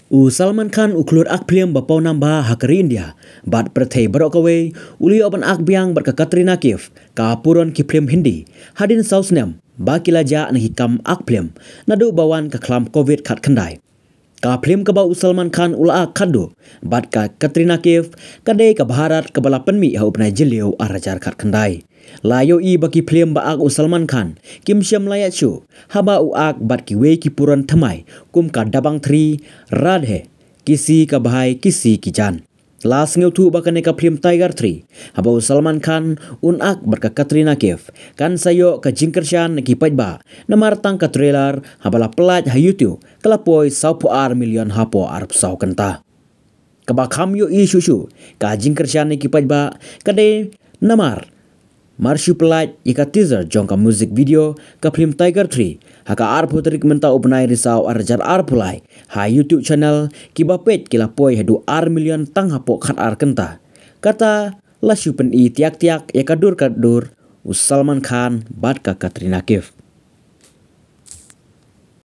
Salman Khan uklur ak film bapau namba hakari India bat perthei barok kawe uli oban ak biang bat ka Katrina Kaif ka puron ki film Hindi hadin sausnem bakila ja nahi kam ak film nadu bawan ka klam covid khat khandai ka film ka ba Salman Khan ula ak khadu bat ka Katrina Kaif kadai ka Bharat ka bala panmi ha upnai jileu arajar khat khandai layo i baki film ba ak Salman Khan kim syam layat chu haba u ak bat ki we ki puran thamai kum ka dabang 3 radhe kisi ka bhai kisi ki jan las ngeu thu bakane ka film Tiger 3 haba Salman Khan un ak bat ka Katrina Kaif kan sayo ka jingkershan ki pajba namar tang ka trailer habala pelaj ha YouTube kalapoi 1 million hapo arp sau kanta kaba kham yo i shushu ka jingkershan ki pajba kade namar Marshu pelaj ika teaser jongka music video ka film Tiger 3 haka arpu terik menta upnai risau arjar arpulai ha YouTube channel kiba page kila poi hadu million tang hapo khat ar kenta kata lasu pen i tiak-tiak ya kadur Salman Khan bat ka Katrina Kaif